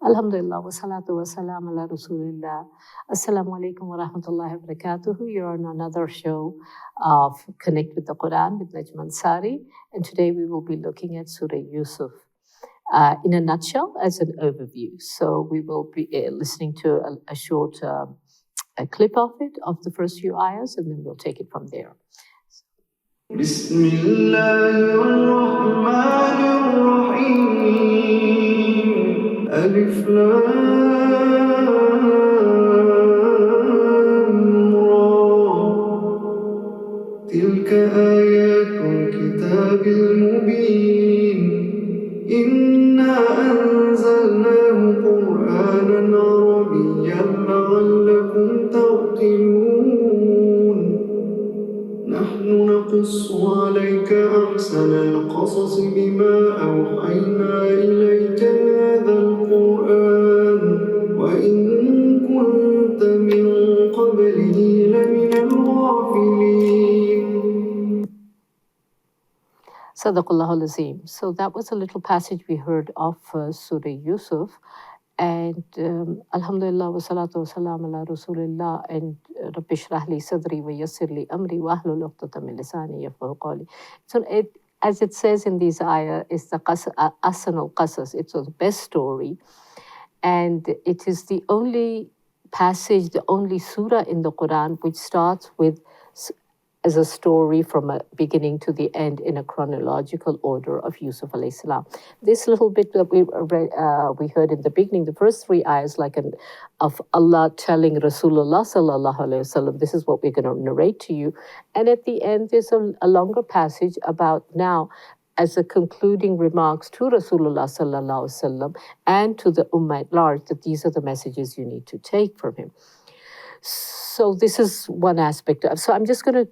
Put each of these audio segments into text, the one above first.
Alhamdulillah, wa salatu wa salam ala Rasulillah. Assalamu alaikum wa rahmatullahi wa barakatuh. You're on another show of Connect with the Quran with Najm Ansari. And today we will be looking at Surah Yusuf in a nutshell as an overview. So we will be listening to a short a clip of it, of the first few ayahs, and then we'll take it from there. Bismillahirrahmanirrahim. Alif Lam Ra. Tilka ayatul kitabil mubin. Inna anzalnahu Qur'anan Arabiyyan la'allakum taqilun. نحن نقص عليك أحسن القصص بما أوحينا إليك هذا القرآن وإن كنت من قبله لمن الغافلين. Sadaqallahu al-Azim. So that was a little passage we heard of Surah Yusuf. And Alhamdulillah wa salatu wa salam ala Rasulillah and Rabbi shrah li sadri wa yassir li amri wa ahlul uqdatan min lisani yafqahu qawli. So as it says in these ayah, it's the Ahsan al-Qasas. It's the best story. And it is the only passage, the only surah in the Quran which starts with as a story from a beginning to the end in a chronological order of Yusuf alayhi salam. This little bit that we heard in the beginning, the first three ayahs, of Allah telling Rasulullah sallallahu alayhi wasallam, this is what we're going to narrate to you. And at the end, there's a longer passage about now, as the concluding remarks to Rasulullah sallallahu alayhi wasallam and to the Ummah at large, that these are the messages you need to take from him. So this is one aspect. So I'm just going to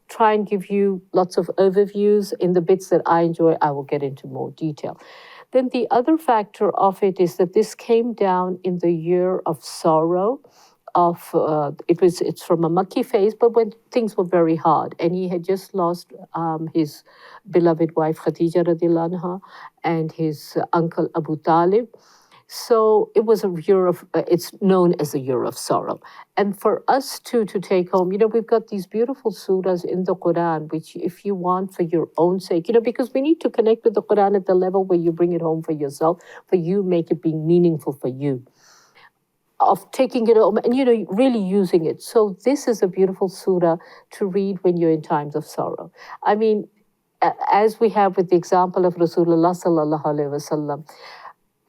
try and give you lots of overviews. In the bits that I enjoy, I will get into more detail. Then the other factor of it is that this came down in the year of sorrow. It's from a Makki phase, but when things were very hard, and he had just lost his beloved wife Khadija radiallahu anha and his uncle Abu Talib. So it was a year of, it's known as a year of sorrow. And for us to take home, we've got these beautiful surahs in the Quran, which if you want for your own sake, because we need to connect with the Quran at the level where you bring it home for yourself, for you make it being meaningful for you, of taking it home and, really using it. So this is a beautiful surah to read when you're in times of sorrow. I mean, as we have with the example of Rasulullah sallallahu alaihi wasallam,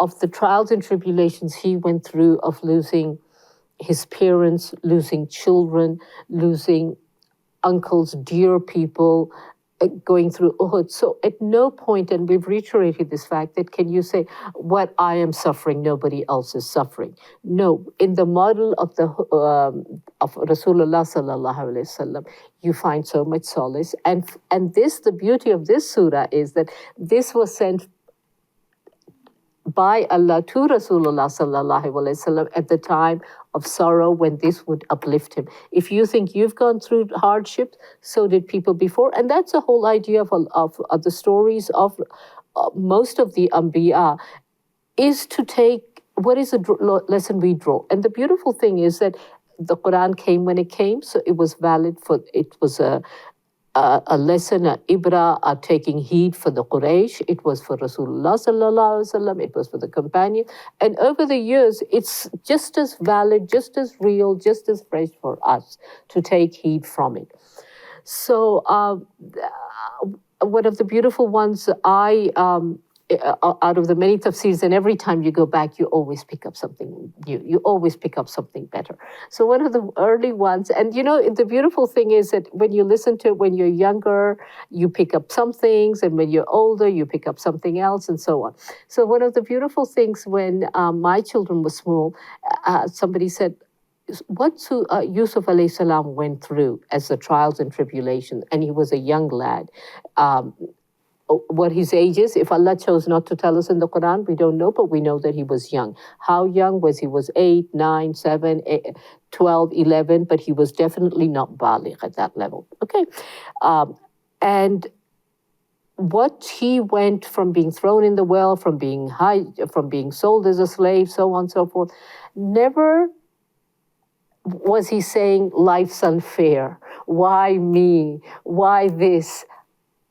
of the trials and tribulations he went through of losing his parents, losing children, losing uncles, dear people, going through Uhud. So at no point, and we've reiterated this fact, that can you say, what I am suffering, nobody else is suffering. No, in the model of of Rasulullah sallallahu alaihi wasallam, you find so much solace. And this, the beauty of this surah is that this was sent by Allah to Rasulullah sallallahu alaihi wasallam at the time of sorrow when this would uplift him. If you think you've gone through hardship, so did people before. And that's the whole idea of the stories of most of the Anbiya, is to take what is a lesson we draw. And the beautiful thing is that the Quran came when it came, so it was valid it was a lesson, a ibra, taking heed for the Quraysh. It was for Rasulullah sallallahu alaihi wasallam. It was for the companion. And over the years, it's just as valid, just as real, just as fresh for us to take heed from it. So one of the beautiful ones out of the many tafsirs, and every time you go back, you always pick up something new. You always pick up something better. So one of the early ones, and the beautiful thing is that when you listen to it when you're younger, you pick up some things, and when you're older, you pick up something else, and so on. So one of the beautiful things when my children were small, somebody said, what Yusuf alayhi salam went through as the trials and tribulations, and he was a young lad. What his age is, if Allah chose not to tell us in the Quran, we don't know, but we know that he was young. How young was he? Was 8, 9, 7, 12, 11, but he was definitely not baligh at that level. Okay. And what he went from being thrown in the well, from being sold as a slave, so on and so forth. Never was he saying life's unfair. Why me? Why this?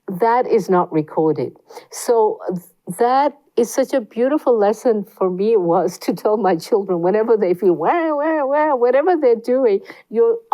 That is not recorded. So that is such a beautiful lesson for me. It was to tell my children whenever they feel whatever they're doing,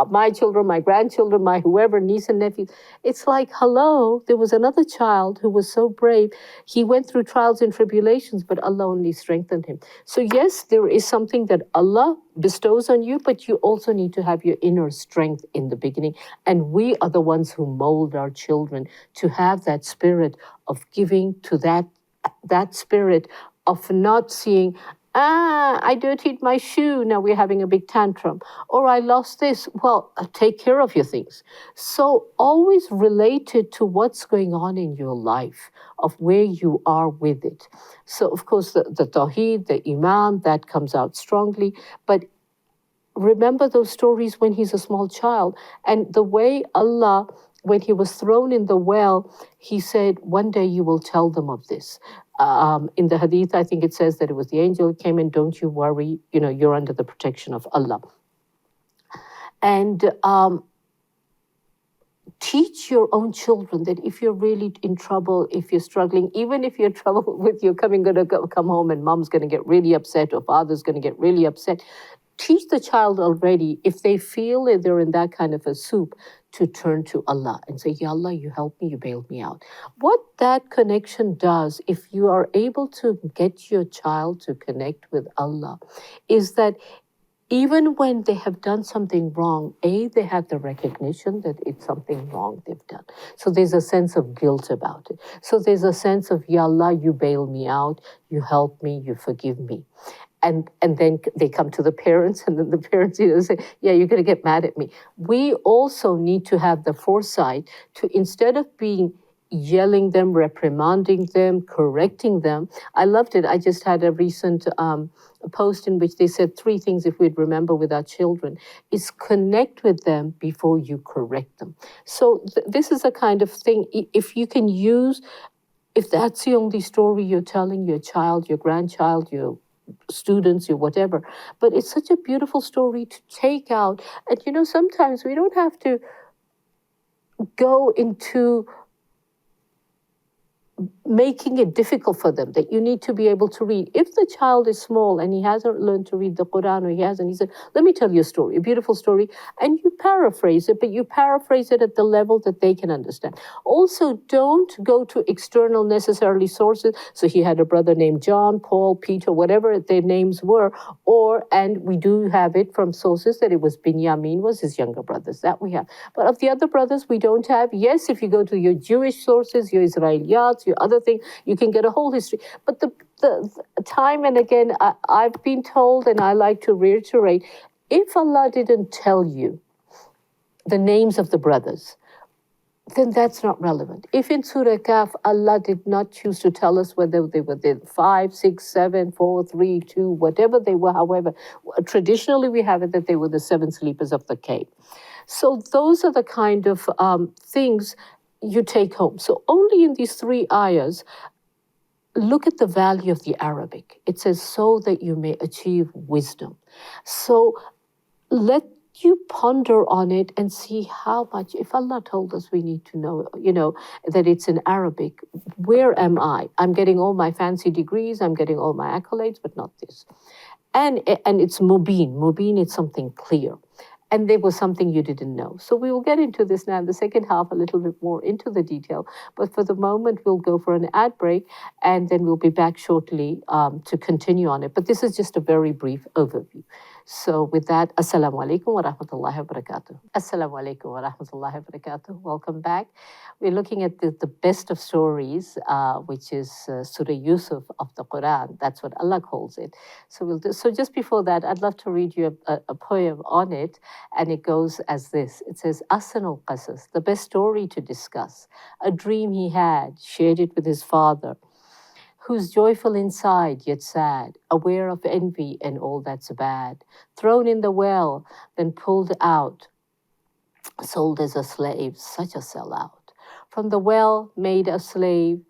my children, my grandchildren, my whoever, niece and nephews, it's like, hello, there was another child who was so brave. He went through trials and tribulations, but Allah only strengthened him. So yes, there is something that Allah bestows on you, but you also need to have your inner strength in the beginning. And we are the ones who mold our children to have that spirit of giving, to that spirit of not seeing, I dirtied my shoe, now we're having a big tantrum. Or I lost this, well, take care of your things. So always related to what's going on in your life, of where you are with it. So of course the Tawheed, the Iman, that comes out strongly, but remember those stories when he's a small child. And the way Allah, when he was thrown in the well, he said, one day you will tell them of this. In the hadith, I think it says that it was the angel who came in, don't you worry, you're under the protection of Allah. And teach your own children that if you're really in trouble, if you're struggling, even if you're in trouble with your going to come home and mom's going to get really upset or father's going to get really upset, teach the child already, if they feel that they're in that kind of a soup, to turn to Allah and say, Ya Allah, you help me, you bail me out. What that connection does, if you are able to get your child to connect with Allah, is that even when they have done something wrong, they have the recognition that it's something wrong they've done. So there's a sense of guilt about it. So there's a sense of, Ya Allah, you bail me out, you help me, you forgive me. And then they come to the parents, and then the parents say, yeah, you're going to get mad at me. We also need to have the foresight to, instead of being yelling them, reprimanding them, correcting them. I loved it. I just had a recent post in which they said 3 things, if we'd remember with our children, is connect with them before you correct them. So this is a kind of thing, if you can use, if that's the only story you're telling your child, your grandchild, your students, or whatever, but it's such a beautiful story to take out. And sometimes we don't have to go into making it difficult for them, that you need to be able to read. If the child is small and he hasn't learned to read the Quran, or he said, let me tell you a story, a beautiful story, and you paraphrase it, but you paraphrase it at the level that they can understand. Also, don't go to external necessarily sources. So he had a brother named John, Paul, Peter, whatever their names were, and we do have it from sources that it was Binyamin was his younger brothers, that we have. But of the other brothers, we don't have. Yes, if you go to your Jewish sources, your Israeliyats, your other thing, you can get a whole history. But the time and again, I've been told, and I like to reiterate, if Allah didn't tell you the names of the brothers, then that's not relevant. If in Surah Kaf, Allah did not choose to tell us whether they were there 5, 6, 7, 4, 3, 2, whatever they were, however, traditionally we have it that they were the 7 sleepers of the cave. So those are the kind of things you take home. So only in these 3 ayahs, look at the value of the Arabic. It says, so that you may achieve wisdom. So let you ponder on it and see how much, if Allah told us we need to know, that it's in Arabic, where am I? I'm getting all my fancy degrees, I'm getting all my accolades, but not this. And it's mubin. Mubin is something clear. And there was something you didn't know. So we will get into this now in the second half, a little bit more into the detail. But for the moment, we'll go for an ad break, and then we'll be back shortly to continue on it. But this is just a very brief overview. So with that, Assalamu alaikum wa rahmatullahi wa barakatuh. Assalamu alaikum wa rahmatullahi wa barakatuh. Welcome back. We're looking at the best of stories, which is Surah Yusuf of the Quran. That's what Allah calls it. So just before that, I'd love to read you a poem on it. And it goes as this. It says, Ahsanul Qasas, the best story to discuss. A dream he had, shared it with his father, who's joyful inside yet sad, aware of envy and all that's bad, thrown in the well, then pulled out, sold as a slave, such a sellout. from the well, made a slave.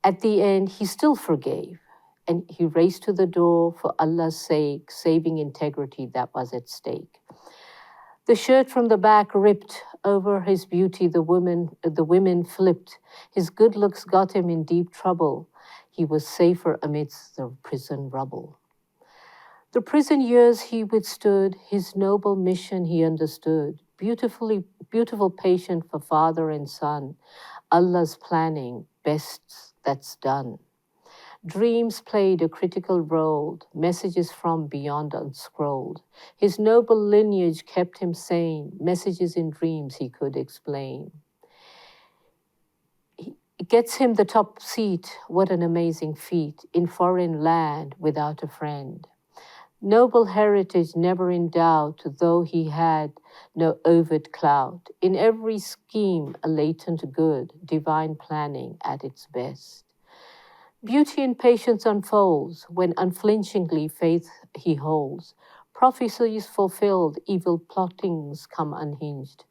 At the end, he still forgave. And he raced to the door for Allah's sake, saving integrity that was at stake. The shirt from the back ripped over his beauty, the women flipped. His good looks got him in deep trouble. He was safer amidst the prison rubble. The prison years he withstood, his noble mission he understood. Beautiful patient for father and son. Allah's planning, best that's done. Dreams played a critical role, messages from beyond unscrolled. His noble lineage kept him sane, messages in dreams he could explain. It gets him the top seat, what an amazing feat, in foreign land without a friend. Noble heritage never in doubt, though he had no overt clout. In every scheme, a latent good, divine planning at its best. Beauty and patience unfolds when unflinchingly faith he holds. Prophecies fulfilled, evil plottings come unhinged.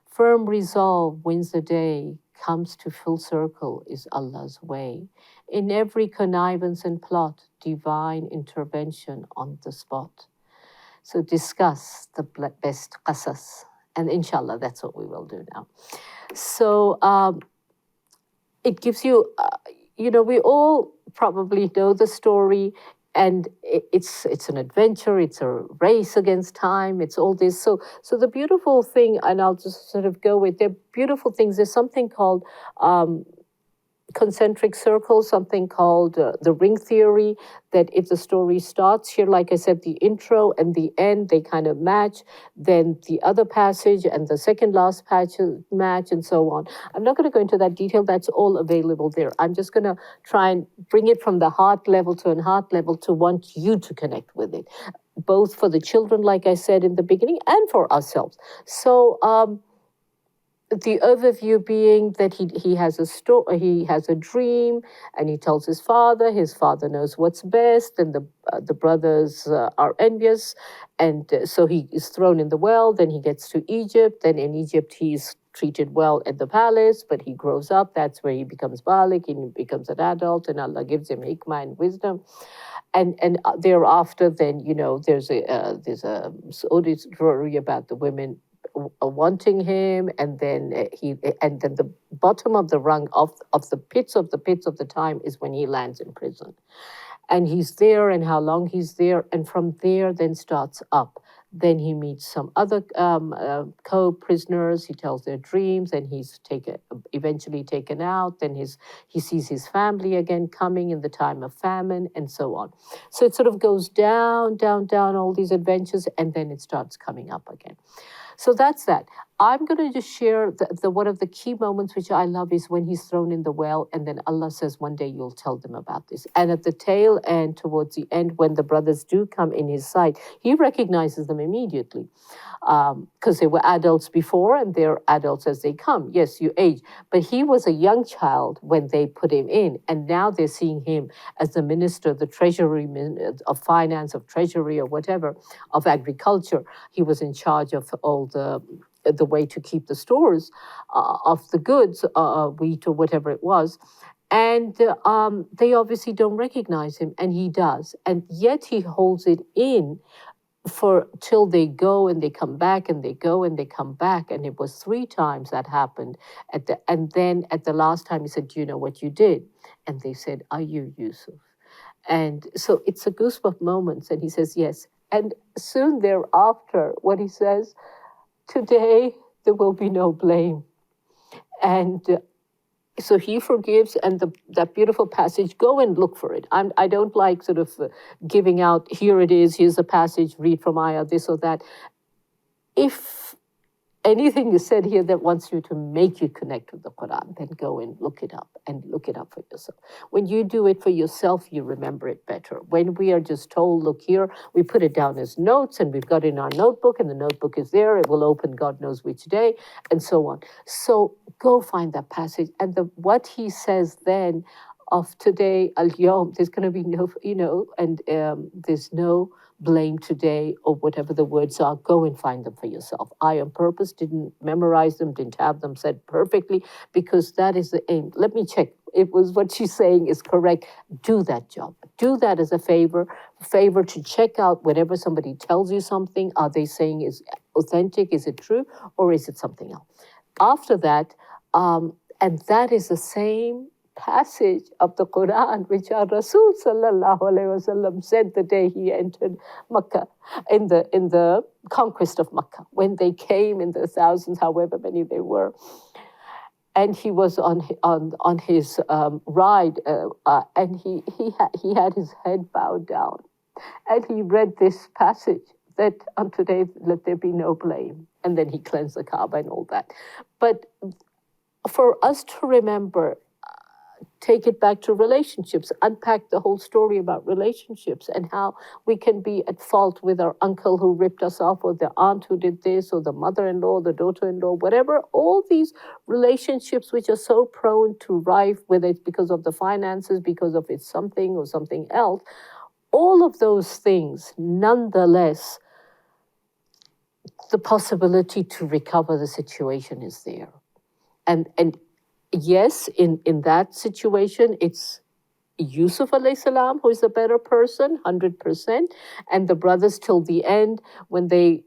Firm resolve wins the day, comes to full circle is Allah's way. In every connivance and plot, divine intervention on the spot. So discuss the best qasas. And inshallah, that's what we will do now. So it gives you, we all probably know the story, and it's an adventure, it's a race against time, it's all this. So the beautiful thing, and I'll just sort of go with, they're beautiful things. There's something called concentric circles, something called the ring theory, that if the story starts here, like I said, the intro and the end, they kind of match, then the other passage and the second last passage match, and so on. I'm not going to go into that detail. That's all available there. I'm just going to try and bring it from the heart level to an heart level to want you to connect with it, both for the children, like I said in the beginning, and for ourselves. So the overview being that he has he has a dream, and he tells his father. His father knows what's best, and the brothers are envious, and so he is thrown in the well. Then he gets to Egypt. Then in Egypt he's treated well at the palace, but he grows up. That's where he becomes Balik. He becomes an adult, and Allah gives him hikmah and wisdom. And thereafter, then there's a story about the women wanting him, and then the bottom of the rung of the pits of the time is when he lands in prison, and he's there, and how long he's there, and from there then starts up. Then he meets some other co-prisoners. He tells their dreams, and he's eventually taken out. Then he sees his family again coming in the time of famine, and so on. So it sort of goes down, all these adventures, and then it starts coming up again. So that's that. I'm going to just share the one of the key moments which I love is when he's thrown in the well, and then Allah says, one day you'll tell them about this. And at the tail end, towards the end, when the brothers do come in his sight, he recognizes them immediately, because they were adults before, and they're adults as they come. Yes, you age. But he was a young child when they put him in, and now they're seeing him as the minister, the treasury of finance, of treasury, or whatever, of agriculture. He was in charge of all the way to keep the stores of the goods, wheat or whatever it was. And they obviously don't recognize him, and he does. And yet he holds it in till they go and they come back, and they go and they come back. And it was 3 times that happened. And then at the last time he said, do you know what you did? And they said, are you Yusuf? And so it's a goosebump moment. And he says, yes. And soon thereafter, what he says, today there will be no blame. And so he forgives, and that beautiful passage, go and look for it. I don't like sort of giving out, here it is, here's a passage, read from ayah, this or that. If anything is said here that wants you to make you connect with the Quran, then go and look it up, and look it up for yourself. When you do it for yourself, you remember it better. When we are just told, look here, we put it down as notes, and we've got it in our notebook, and the notebook is there, it will open God knows which day, and so on. So go find that passage, and what he says then of today, al-yawm, there's going to be no, and there's no blame today or whatever the words are. Go and find them for yourself. I, on purpose, didn't memorize them, didn't have them said perfectly, because that is the aim. Let me check. It was what she's saying is correct. Do that job. Do that as a favor to check out whenever somebody tells you something. Are they saying is authentic? Is it true? Or is it something else? After that, and that is the same passage of the Quran which our Rasul sallallahu alaihi wasallam said the day he entered Makkah in the conquest of Makkah, when they came in the thousands, however many they were, and he was on his ride, and he had his head bowed down, and he read this passage that on today let there be no blame, and then he cleansed the Kaaba and all that. But for us to remember, take it back to relationships, unpack the whole story about relationships and how we can be at fault with our uncle who ripped us off, or the aunt who did this, or the mother-in-law, the daughter-in-law, whatever. All these relationships which are so prone to rife, whether it's because of the finances, because of it's something or something else, all of those things, nonetheless, the possibility to recover the situation is there. And yes, in that situation, it's Yusuf alayhi salam who is the better person, 100%, and the brothers till the end, when they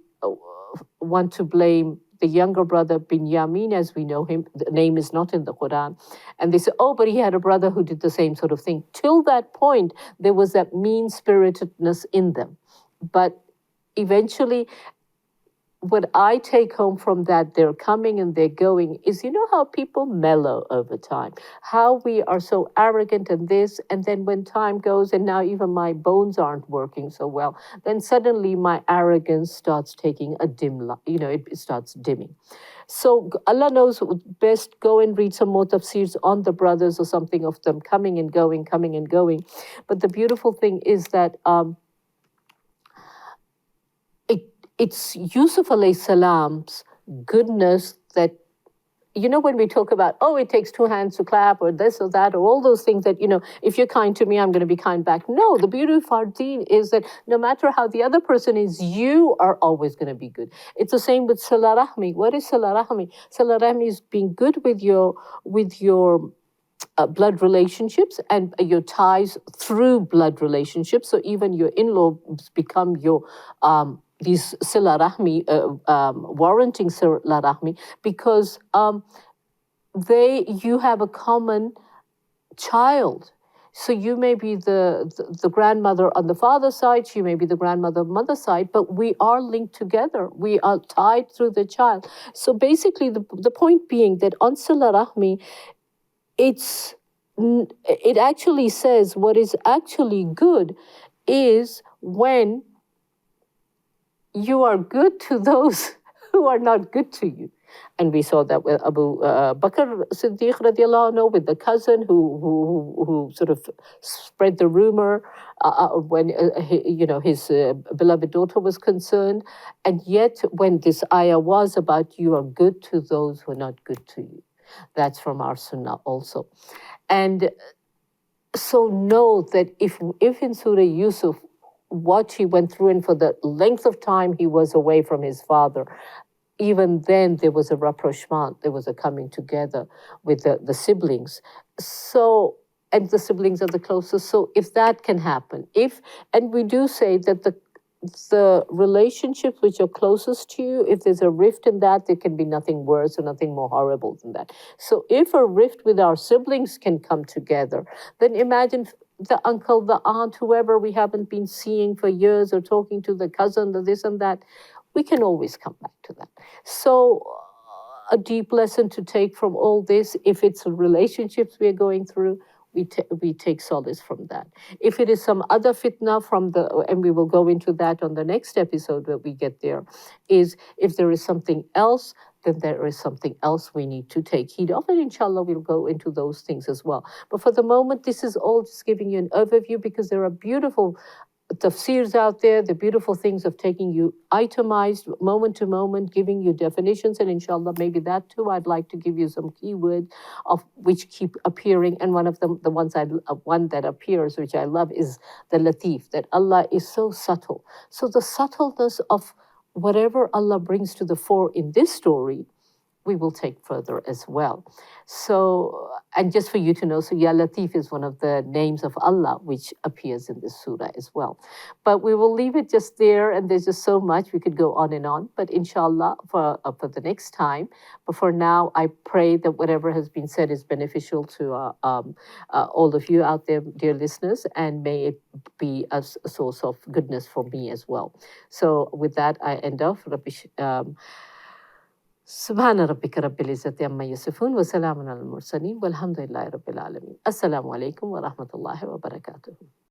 want to blame the younger brother Binyamin, as we know him, the name is not in the Quran, and they say, oh, but he had a brother who did the same sort of thing. Till that point, there was that mean-spiritedness in them. But eventually, what I take home from that, they're coming and they're going, is how people mellow over time, how we are so arrogant in this, and then when time goes and now even my bones aren't working so well, then suddenly my arrogance starts taking a dim light, it starts dimming. So Allah knows best. Go and read some more tafsirs on the brothers or something of them coming and going. But the beautiful thing is that it's Yusuf alayhi salam's goodness that, when we talk about, oh, it takes two hands to clap, or this or that, or all those things that, if you're kind to me, I'm going to be kind back. No, the beauty of our deen is that no matter how the other person is, you are always going to be good. It's the same with Salah Rahmi. What is Salah Rahmi? Salah Rahmi is being good with your blood relationships and your ties through blood relationships. So even your in-laws become your these sila rahmi, warranting sila rahmi, because you have a common child. So you may be the grandmother on the father's side, she may be the grandmother on the mother's side, but we are linked together. We are tied through the child. So basically, the point being that on sila rahmi, it actually says what is actually good is when you are good to those who are not good to you. And we saw that with Abu Bakr Siddiq radiallahu anhu, with the cousin who sort of spread the rumor when his beloved daughter was concerned. And yet when this ayah was about you are good to those who are not good to you. That's from our sunnah also. And so know that if in Surah Yusuf, what he went through and for the length of time he was away from his father, even then there was a rapprochement, there was a coming together with the siblings. So, and the siblings are the closest. So if that can happen, and we do say that the relationships which are closest to you, if there's a rift in that, there can be nothing worse or nothing more horrible than that. So if a rift with our siblings can come together, then imagine the uncle, the aunt, whoever we haven't been seeing for years, or talking to the cousin, the this and that, we can always come back to that. So a deep lesson to take from all this, if it's relationships we are going through, we take solace from that. If it is some other fitna and we will go into that on the next episode where we get there, is if there is something else, then there is something else we need to take heed of. And inshallah, we'll go into those things as well. But for the moment, this is all just giving you an overview, because there are beautiful tafsirs out there, the beautiful things of taking you itemized, moment to moment, giving you definitions. And inshallah, maybe that too, I'd like to give you some keywords of which keep appearing. And one of them, the ones one that appears, which I love, is the latif, that Allah is so subtle. So the subtleness of whatever Allah brings to the fore in this story, we will take further as well. So, and just for you to know, so Ya Latif is one of the names of Allah which appears in this surah as well. But we will leave it just there, and there's just so much we could go on and on. But inshallah, for the next time. But for now, I pray that whatever has been said is beneficial to all of you out there, dear listeners, and may it be a source of goodness for me as well. So with that, I end off. سبحان ربك رب العزة عما يصفون وسلام على المرسلين والحمد لله رب العالمين. السلام عليكم ورحمة الله وبركاته.